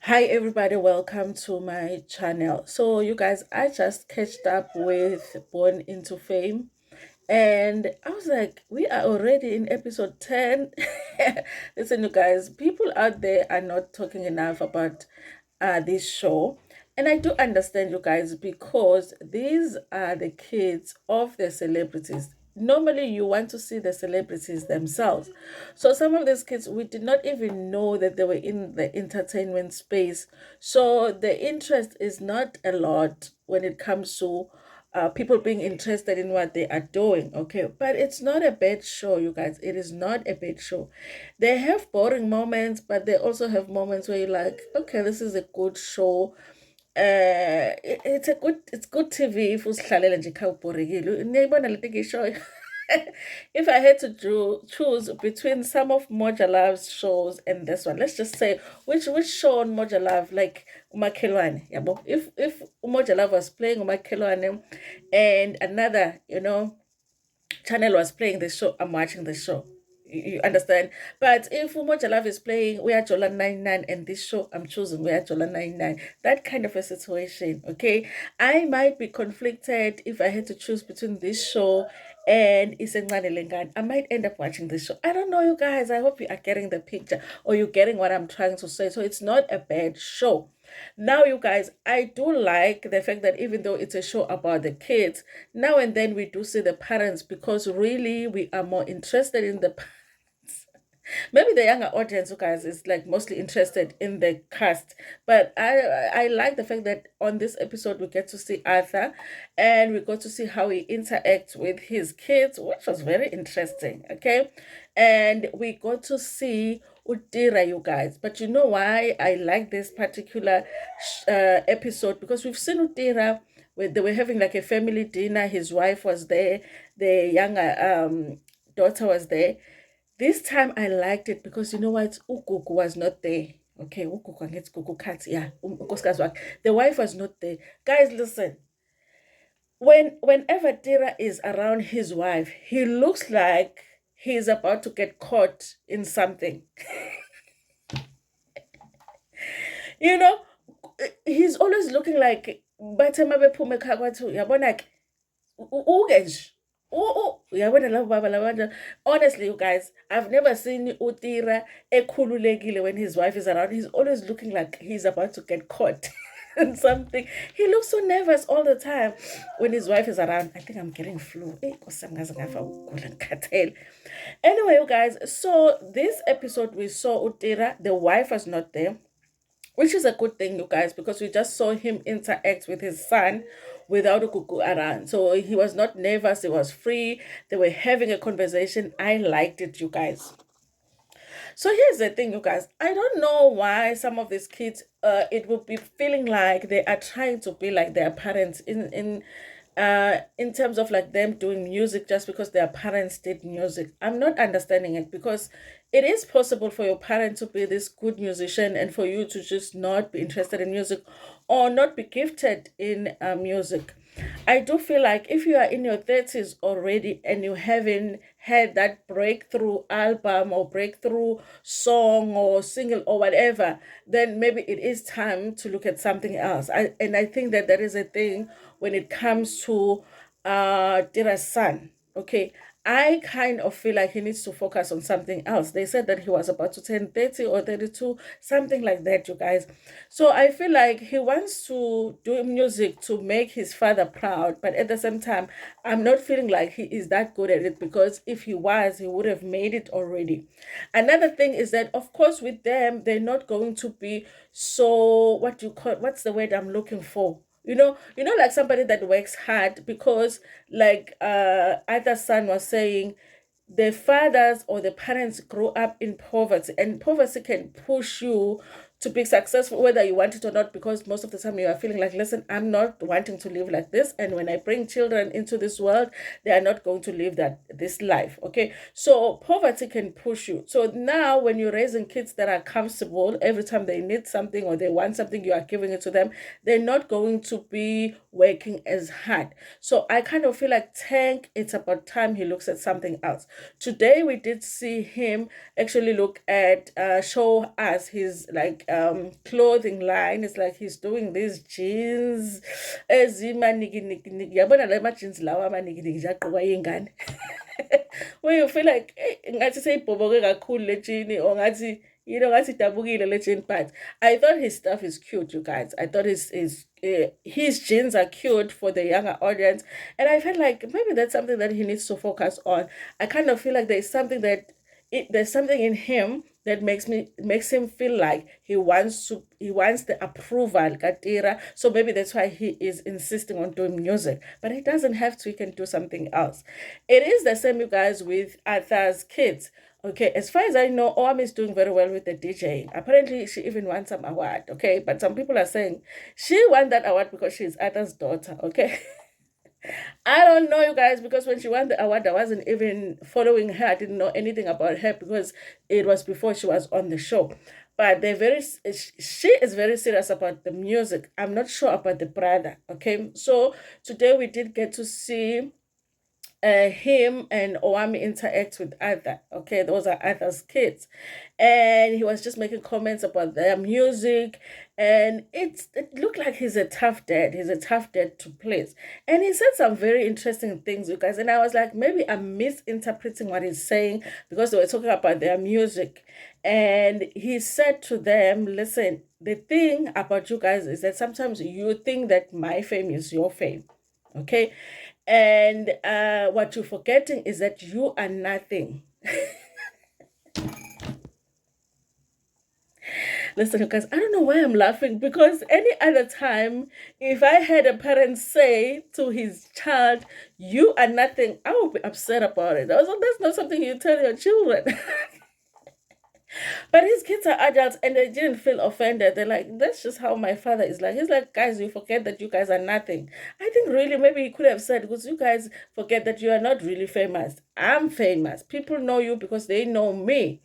Hi everybody, welcome to my channel. So you guys, I just catched up with Born into Fame and I was like, we are already in episode 10. Listen, you guys, people out there are not talking enough about this show. And I do understand you guys because these are the kids of the celebrities. Normally, you want to see the celebrities themselves. So, some of these kids, we did not even know that they were in the entertainment space. So, the interest is not a lot when it comes to people being interested in what they are doing. Okay, but it's not a bad show, you guys. It is not a bad show. They have boring moments, but they also have moments where you're like, okay, this is a good show. It's good TV if usihlalele nje ekhaya ubhorekile. Niyayibona le nto engiyishoyo? If I had to choose between some of Moja Love's shows and this one, let's just say which show on Moja Love, like Umakhelwane, yabo. If Moja Love was playing Umakhelwane and another, channel was playing the show, I'm watching the show. You understand? But if Umoja Love is playing We Are Jola 99 and this show, I'm choosing We Are Jola 99. That kind of a situation, okay? I might be conflicted if I had to choose between this show and Isencane Lengane. I might end up watching this show. I don't know, you guys. I hope you are getting the picture or you're getting what I'm trying to say. So it's not a bad show. Now, you guys, I do like the fact that even though it's a show about the kids, now and then we do see the parents because really we are more interested in the maybe the younger audience, you guys, is like mostly interested in the cast. But I like the fact that on this episode we get to see Arthur and we got to see how he interacts with his kids, which was very interesting. Okay. And we got to see Utira, you guys. But you know why I like this particular episode? Because we've seen Utira where they were having like a family dinner. His wife was there, the younger daughter was there. This time I liked it because you know what? Ukuku was not there. Okay, Ukuku against Kuku Cat. Yeah, Unkosikazi wakhe. The wife was not there. Guys, listen. Whenever Tira is around his wife, he looks like he's about to get caught in something. You know, he's always looking like bathe mabephume ekhaya kwathu yabona ke uke nje uyabona labo baba labantu. Honestly, you guys, I've never seen Utira ekhululekile when his wife is around. He's always looking like he's about to get caught in something. He looks so nervous all the time when his wife is around. I think I'm getting flu. Nkosi yami, ngaze ngafa ukugula ngikhathele. Anyway, you guys, so this episode we saw Utira, the wife was not there, which is a good thing, you guys, because we just saw him interact with his son without a cuckoo around. So he was not nervous, he was free. They were having a conversation. I liked it, you guys. So here's the thing, you guys. I don't know why some of these kids, it would be feeling like they are trying to be like their parents in terms of like them doing music just because their parents did music. I'm not understanding it because it is possible for your parent to be this good musician and for you to just not be interested in music or not be gifted in music. I do feel like if you are in your 30s already and you haven't had that breakthrough album or breakthrough song or single or whatever, then maybe it is time to look at something else. I think that that is a thing when it comes to Tira's son. Okay, I kind of feel like he needs to focus on something else. They said that he was about to turn 30 or 32, something like that, you guys. So I feel like he wants to do music to make his father proud, but at the same time, I'm not feeling like he is that good at it because if he was, he would have made it already. Another thing is that, of course, with them, they're not going to be so, what do you call, what's the word I'm looking for? Like somebody that works hard because like other son was saying, the fathers or the parents grow up in poverty and poverty can push you to be successful whether you want it or not, because most of the time you are feeling like, listen, I'm not wanting to live like this, and when I bring children into this world, they are not going to live this life. Okay, so poverty can push you. So now when you're raising kids that are comfortable, every time they need something or they want something, you are giving it to them, they're not going to be working as hard. So I kind of feel like Tank, it's about time he looks at something else. Today we did see him actually look at show us his like clothing line. It's like he's doing these jeans yabona la ma-jeans lawa amaningi agqokwa yingane. Where you feel like ngathi seyibhoboke kakhulu le jean, or ngathi ngathi idabukile le jean. But I thought his stuff is cute, you guys. I thought his jeans are cute for the younger audience, and I felt like maybe that's something that he needs to focus on. I kind of feel like there's something in him that makes him feel like he wants the approval Katira. So maybe that's why he is insisting on doing music, but he doesn't have to. He can do something else. It is the same, you guys, with Arthur's kids. Okay, as far as I know, Oam is doing very well with the DJing. Apparently, she even won some award. Okay, but some people are saying she won that award because she's Arthur's daughter. Okay. I don't know, you guys, because when she won the award, I wasn't even following her. I didn't know anything about her because it was before she was on the show. But she is very serious about the music. I'm not sure about the brother. Okay, so today we did get to see him and Owami interact with Arthur. Okay, those are Arthur's kids, and he was just making comments about their music, and it looked like he's a tough dad. He's a tough dad to please, and he said some very interesting things, you guys. And I was like, maybe I'm misinterpreting what he's saying because they were talking about their music, and he said to them, "Listen, the thing about you guys is that sometimes you think that my fame is your fame." Okay, and what you're forgetting is that you are nothing. Listen, you guys, I don't know why I'm laughing because any other time, if I had a parent say to his child, "You are nothing," I would be upset about it. I was like, that's not something you tell your children. But his kids are adults and they didn't feel offended. They're like, that's just how my father is like. He's like, guys, you forget that you guys are nothing. I think really maybe he could have said, because you guys forget that you are not really famous. I'm famous. People know you because they know me.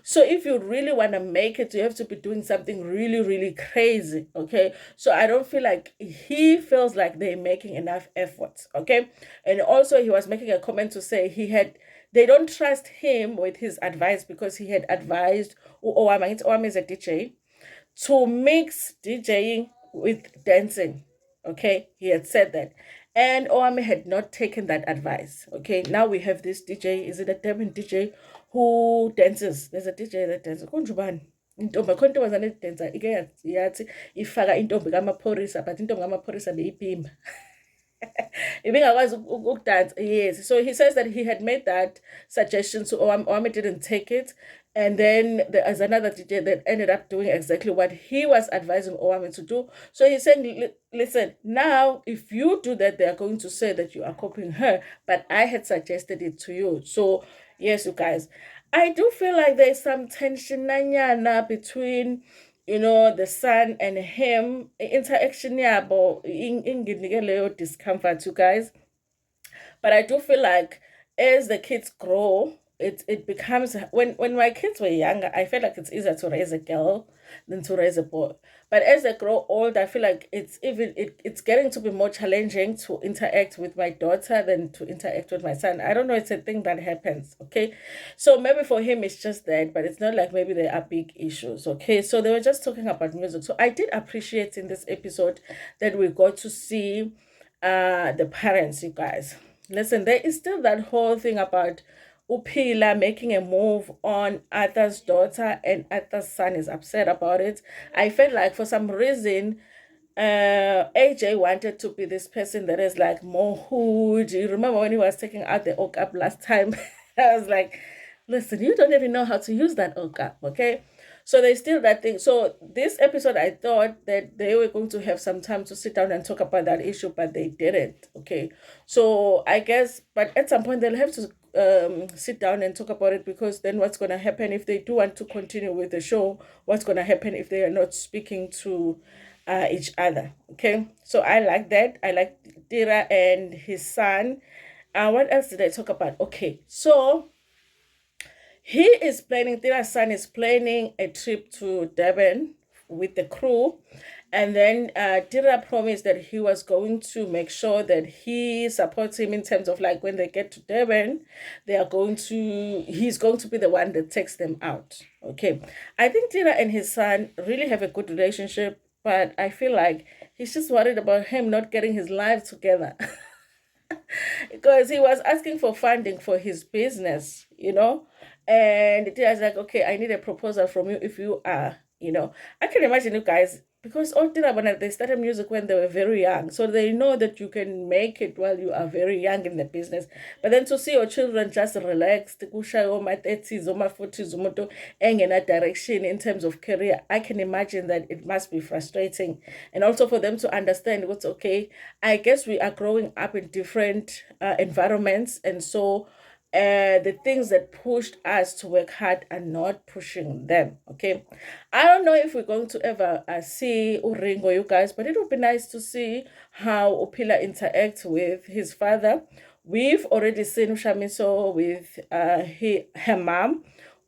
So if you really want to make it, you have to be doing something really, really crazy. Okay, so I don't feel like he feels like they're making enough efforts. Okay, and also he was making a comment to say they don't trust him with his advice because he had advised Oama is a DJ to mix DJing with dancing. Okay, he had said that. And Oame had not taken that advice. Okay, now we have this DJ, is it a Durban DJ who dances? There's a DJ that dances. Kunjubani. Intombi khona intombazane edansa ike yathi ifaka intombi kamaphorisa, but intombi kamaphorisa beyiphimba. Ibingakwazi ukudansa. Yes, so he says that he had made that suggestion, so Oame didn't take it, and then there's another DJ that ended up doing exactly what he was advising Oame to do. So he's saying, listen, now if you do that, they are going to say that you are copying her, but I had suggested it to you. So yes, you guys, I do feel like there's some tension nanyana between the son and him. Interaction yabo inginike leyo discomfort, you guys. But I do feel like as the kids grow, it becomes, when my kids were younger, I felt like it's easier to raise a girl than to raise a boy. But as they grow old, I feel like it's getting to be more challenging to interact with my daughter than to interact with my son. I don't know, it's a thing that happens. Okay, so maybe for him it's just that, but it's not like maybe there are big issues. Okay, so they were just talking about music. So I did appreciate in this episode that we got to see the parents, you guys. Listen, there is still that whole thing about Upila making a move on Arthur's daughter, and Arthur's son is upset about it. I felt like for some reason, AJ wanted to be this person that is like more hood. You remember when he was taking out the okap last time? I was like, listen, you don't even know how to use that okap, okay? So there's still that thing. So this episode, I thought that they were going to have some time to sit down and talk about that issue, but they didn't. Okay. So I guess, but at some point they'll have to sit down and talk about it, because then what's going to happen if they do want to continue with the show? What's going to happen if they are not speaking to each other? Okay. So I like that. I like Tira and his son. What else did I talk about? Okay. So Tira's son is planning a trip to Durban with the crew. And then Tira promised that he was going to make sure that he supports him in terms of when they get to Durban, he's going to be the one that takes them out. Okay. I think Tira and his son really have a good relationship, but I feel like he's just worried about him not getting his life together. Because he was asking for funding for his business, and it was like, okay, I need a proposal from you if you are, I can imagine you guys, because all Tirabana, they started music when they were very young, so they know that you can make it while you are very young in the business. But then to see your children just relaxed, kusha oma 30s, oma 40s, umuntu engena direction in terms of career, I can imagine that it must be frustrating. And also for them to understand what's okay. I guess we are growing up in different environments, and so the things that pushed us to work hard are not pushing them. Okay, I don't know if we're going to ever see Uringo, you guys, but it would be nice to see how Upila interacts with his father. We've already seen Shamiso with her mom,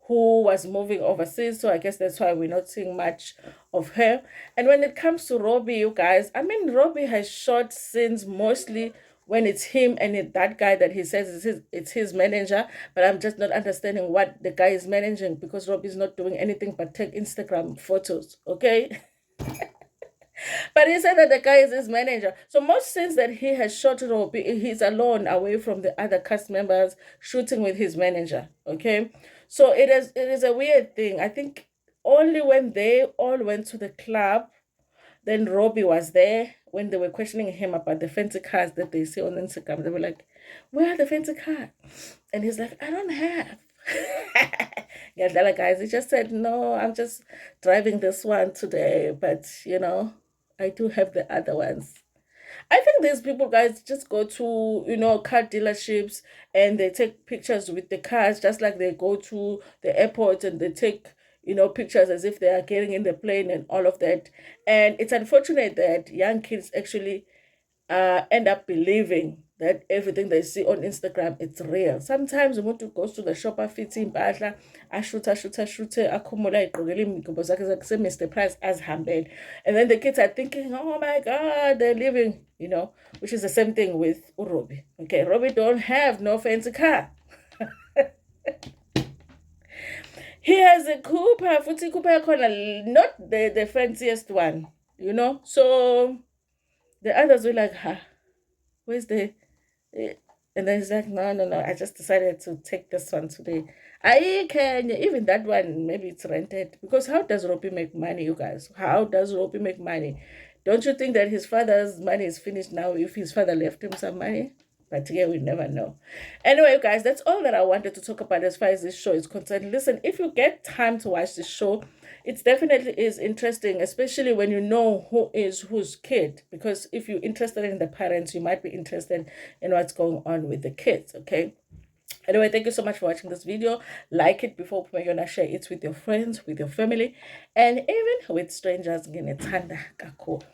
who was moving overseas. So I guess that's why we're not seeing much of her. And when it comes to Robbie, you guys, I mean, Robbie has short scenes mostly when it's him and that guy that he says it's his manager, but I'm just not understanding what the guy is managing, because Robbie's not doing anything but take Instagram photos, okay? But he said that the guy is his manager. So most scenes that he has shot Robbie, he's alone away from the other cast members shooting with his manager. Okay. So it is a weird thing. I think only when they all went to the club, then Robbie was there when they were questioning him about the fancy cars that they see on Instagram. They were like, "Where are the fancy cars?" And he's like, "I don't have." Yeah, the other guys, he just said, "No, I'm just driving this one today, but I do have the other ones." I think these people, guys, just go to, car dealerships and they take pictures with the cars, just like they go to the airport and they take, pictures as if they are getting in the plane and all of that. And it's unfortunate that young kids actually end up believing that everything they see on Instagram it's real. Sometimes umuntu goes to the shop afithe impahla, ashuthe, akhumula egqokela iy'ngubo zakhe Mr. Price azihambele. And then the kids are thinking, oh my God, they're living, which is the same thing with Robbie. Okay, Robbie don't have no fancy car. He has a Cooper, futhi Cooper yakhona, not the fanciest one, So the others were like, ha, where's the Eh, And then he's like, no, no, no. I just decided to take this one today. I can, even that one, maybe it's rented. Because how does Robbie make money, you guys? How does Robbie make money? Don't you think that his father's money is finished now if his father left him some money? But yeah, we never know. Anyway, you guys, that's all that I wanted to talk about as far as this show is concerned. Listen, if you get time to watch this show, it definitely is interesting, especially when you know who is whose kid. Because if you're interested in the parents, you might be interested in what's going on with the kids, okay? Anyway, thank you so much for watching this video. Like it before you're gonna share it with your friends, with your family, and even with strangers. Ngine thanda kakhulu.